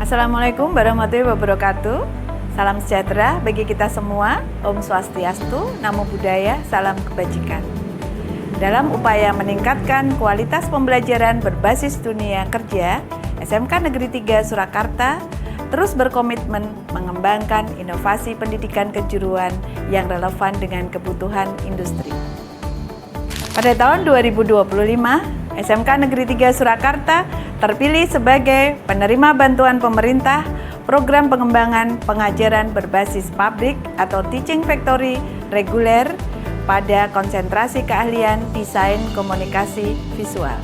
Assalamualaikum warahmatullahi wabarakatuh. Salam sejahtera bagi kita semua. Om Swastiastu, Namo Buddhaya, salam kebajikan. Dalam upaya meningkatkan kualitas pembelajaran berbasis dunia kerja, SMK Negeri 3 Surakarta terus berkomitmen mengembangkan inovasi pendidikan kejuruan yang relevan dengan kebutuhan industri. Pada tahun 2025, SMK Negeri 3 Surakarta terpilih sebagai penerima bantuan pemerintah program pengembangan pengajaran berbasis pabrik atau Teaching Factory reguler pada konsentrasi keahlian desain komunikasi visual.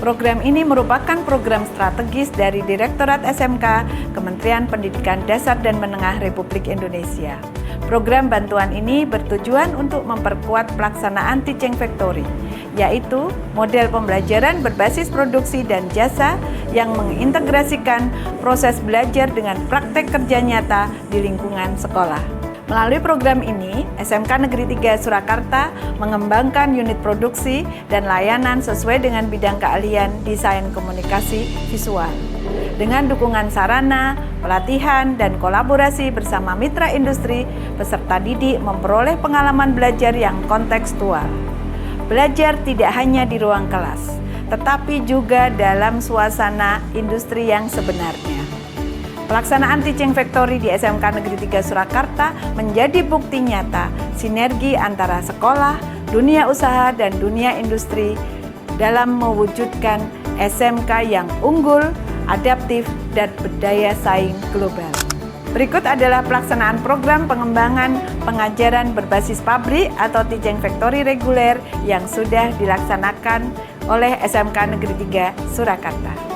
Program ini merupakan program strategis dari Direktorat SMK Kementerian Pendidikan Dasar dan Menengah Republik Indonesia. Program bantuan ini bertujuan untuk memperkuat pelaksanaan Teaching Factory, yaitu model pembelajaran berbasis produksi dan jasa yang mengintegrasikan proses belajar dengan praktek kerja nyata di lingkungan sekolah. Melalui program ini, SMK Negeri 3 Surakarta mengembangkan unit produksi dan layanan sesuai dengan bidang keahlian desain komunikasi visual. Dengan dukungan sarana, pelatihan, dan kolaborasi bersama mitra industri, peserta didik memperoleh pengalaman belajar yang kontekstual. Belajar tidak hanya di ruang kelas, tetapi juga dalam suasana industri yang sebenarnya. Pelaksanaan Teaching Factory di SMK Negeri 3 Surakarta menjadi bukti nyata sinergi antara sekolah, dunia usaha, dan dunia industri dalam mewujudkan SMK yang unggul, adaptif, dan berdaya saing global. Berikut adalah pelaksanaan program pengembangan pengajaran berbasis pabrik atau Teaching Factory reguler yang sudah dilaksanakan oleh SMK Negeri 3 Surakarta.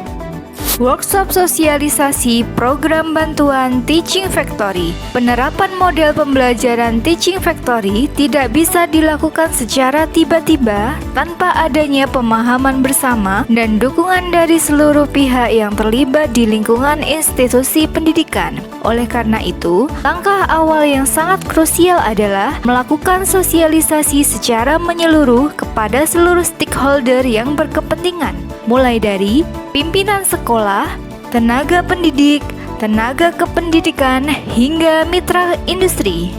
Workshop sosialisasi program bantuan Teaching Factory. Penerapan model pembelajaran Teaching Factory tidak bisa dilakukan secara tiba-tiba tanpa adanya pemahaman bersama dan dukungan dari seluruh pihak yang terlibat di lingkungan institusi pendidikan. Oleh karena itu, langkah awal yang sangat krusial adalah melakukan sosialisasi secara menyeluruh kepada seluruh stakeholder yang berkepentingan, mulai dari pimpinan sekolah, tenaga pendidik, tenaga kependidikan, hingga mitra industri.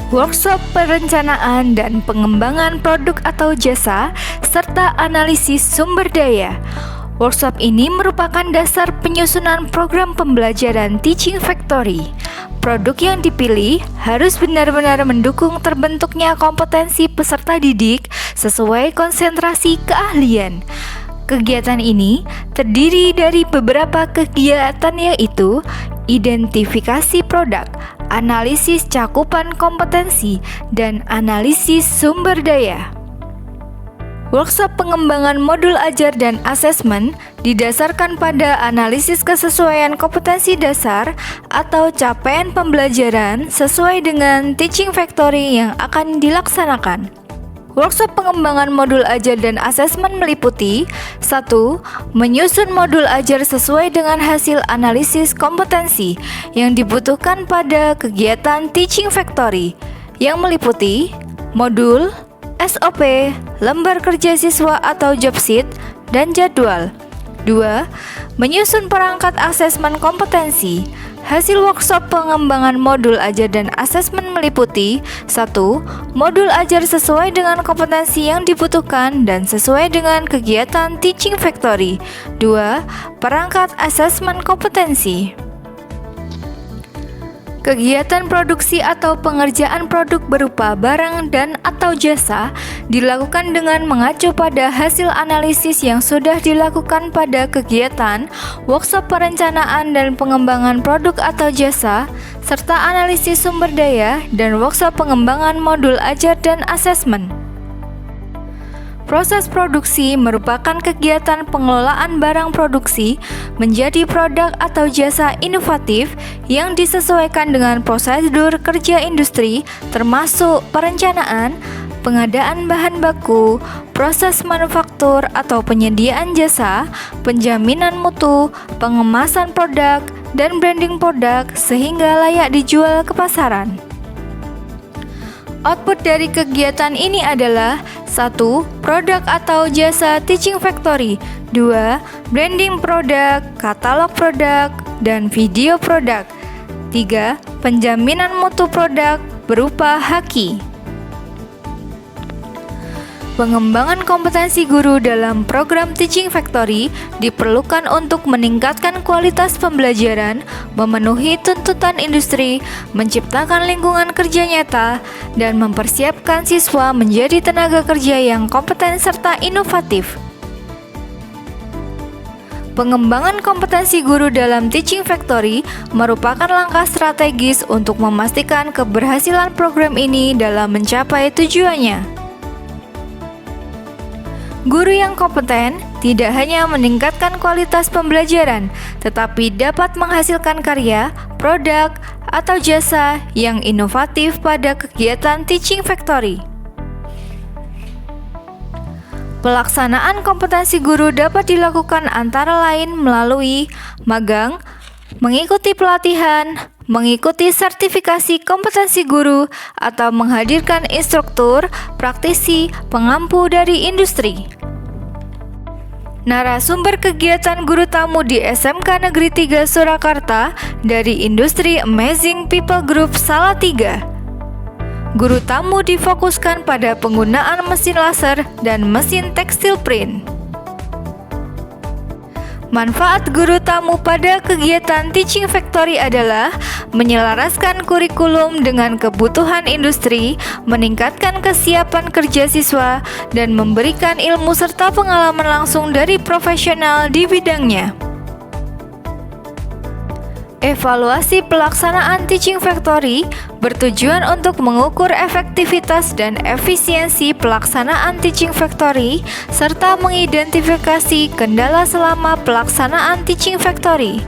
Workshop perencanaan dan pengembangan produk atau jasa, serta analisis sumber daya. Workshop ini merupakan dasar penyusunan program pembelajaran Teaching Factory. Produk yang dipilih harus benar-benar mendukung terbentuknya kompetensi peserta didik sesuai konsentrasi keahlian. Kegiatan ini terdiri dari beberapa kegiatan, yaitu identifikasi produk, analisis cakupan kompetensi, dan analisis sumber daya. Workshop pengembangan modul ajar dan asesmen didasarkan pada analisis kesesuaian kompetensi dasar atau capaian pembelajaran sesuai dengan Teaching Factory yang akan dilaksanakan. Workshop pengembangan modul ajar dan asesmen meliputi 1. Menyusun modul ajar sesuai dengan hasil analisis kompetensi yang dibutuhkan pada kegiatan Teaching Factory, yang meliputi modul, SOP, lembar kerja siswa atau job sheet, dan jadwal. 2. Menyusun perangkat asesmen kompetensi. Hasil workshop pengembangan modul ajar dan asesmen meliputi 1. Modul ajar sesuai dengan kompetensi yang dibutuhkan dan sesuai dengan kegiatan Teaching Factory. 2. Perangkat asesmen kompetensi. Kegiatan produksi atau pengerjaan produk berupa barang dan atau jasa dilakukan dengan mengacu pada hasil analisis yang sudah dilakukan pada kegiatan workshop perencanaan dan pengembangan produk atau jasa, serta analisis sumber daya dan workshop pengembangan modul ajar dan asesmen. Proses produksi merupakan kegiatan pengelolaan barang produksi menjadi produk atau jasa inovatif yang disesuaikan dengan prosedur kerja industri, termasuk perencanaan, pengadaan bahan baku, proses manufaktur atau penyediaan jasa, penjaminan mutu, pengemasan produk, dan branding produk sehingga layak dijual ke pasaran. Output dari kegiatan ini adalah 1. Produk atau jasa Teaching Factory. 2. Branding produk, katalog produk, dan video produk. 3. Penjaminan mutu produk berupa haki. Pengembangan kompetensi guru dalam program Teaching Factory diperlukan untuk meningkatkan kualitas pembelajaran, memenuhi tuntutan industri, menciptakan lingkungan kerja nyata, dan mempersiapkan siswa menjadi tenaga kerja yang kompeten serta inovatif. Pengembangan kompetensi guru dalam Teaching Factory merupakan langkah strategis untuk memastikan keberhasilan program ini dalam mencapai tujuannya. Guru yang kompeten tidak hanya meningkatkan kualitas pembelajaran, tetapi dapat menghasilkan karya, produk, atau jasa yang inovatif pada kegiatan Teaching Factory. Pelaksanaan kompetensi guru dapat dilakukan antara lain melalui magang, mengikuti pelatihan, mengikuti sertifikasi kompetensi guru, atau menghadirkan instruktur, praktisi, pengampu dari industri. Narasumber kegiatan guru tamu di SMK Negeri 3 Surakarta dari industri Amazing People Group Salatiga. Guru tamu difokuskan pada penggunaan mesin laser dan mesin tekstil print. Manfaat guru tamu pada kegiatan Teaching Factory adalah menyelaraskan kurikulum dengan kebutuhan industri, meningkatkan kesiapan kerja siswa, dan memberikan ilmu serta pengalaman langsung dari profesional di bidangnya. Evaluasi pelaksanaan Teaching Factory bertujuan untuk mengukur efektivitas dan efisiensi pelaksanaan Teaching Factory serta mengidentifikasi kendala selama pelaksanaan Teaching Factory.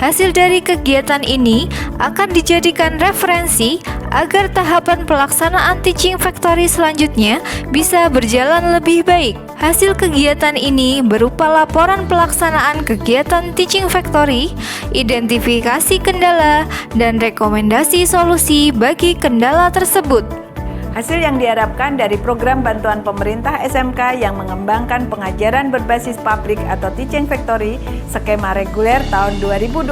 Hasil dari kegiatan ini akan dijadikan referensi agar tahapan pelaksanaan Teaching Factory selanjutnya bisa berjalan lebih baik. Hasil kegiatan ini berupa laporan pelaksanaan kegiatan Teaching Factory, identifikasi kendala, dan rekomendasi solusi bagi kendala tersebut. Hasil yang diharapkan dari program bantuan pemerintah SMK yang mengembangkan pengajaran berbasis pabrik atau Teaching Factory skema reguler tahun 2025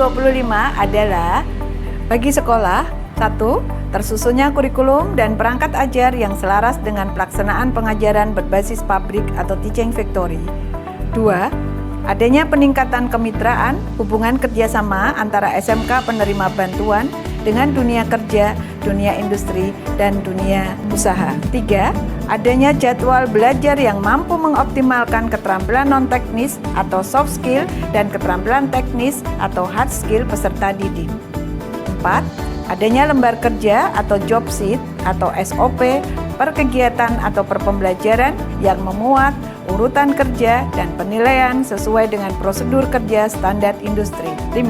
adalah bagi sekolah: 1. Tersusunnya kurikulum dan perangkat ajar yang selaras dengan pelaksanaan pengajaran berbasis pabrik atau Teaching Factory. 2. Adanya peningkatan kemitraan, hubungan kerjasama antara SMK penerima bantuan dengan dunia kerja, dunia industri, dan dunia usaha. 3. Adanya jadwal belajar yang mampu mengoptimalkan keterampilan non-teknis atau soft skill dan keterampilan teknis atau hard skill peserta didik. 4. Adanya lembar kerja atau job sheet atau SOP per kegiatan atau per pembelajaran yang memuat urutan kerja dan penilaian sesuai dengan prosedur kerja standar industri. 5.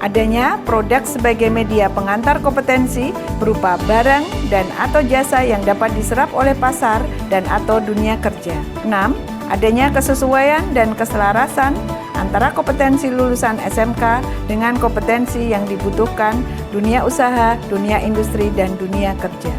Adanya produk sebagai media pengantar kompetensi berupa barang dan atau jasa yang dapat diserap oleh pasar dan atau dunia kerja. 6. Adanya kesesuaian dan keselarasan antara kompetensi lulusan SMK dengan kompetensi yang dibutuhkan dunia usaha, dunia industri, dan dunia kerja.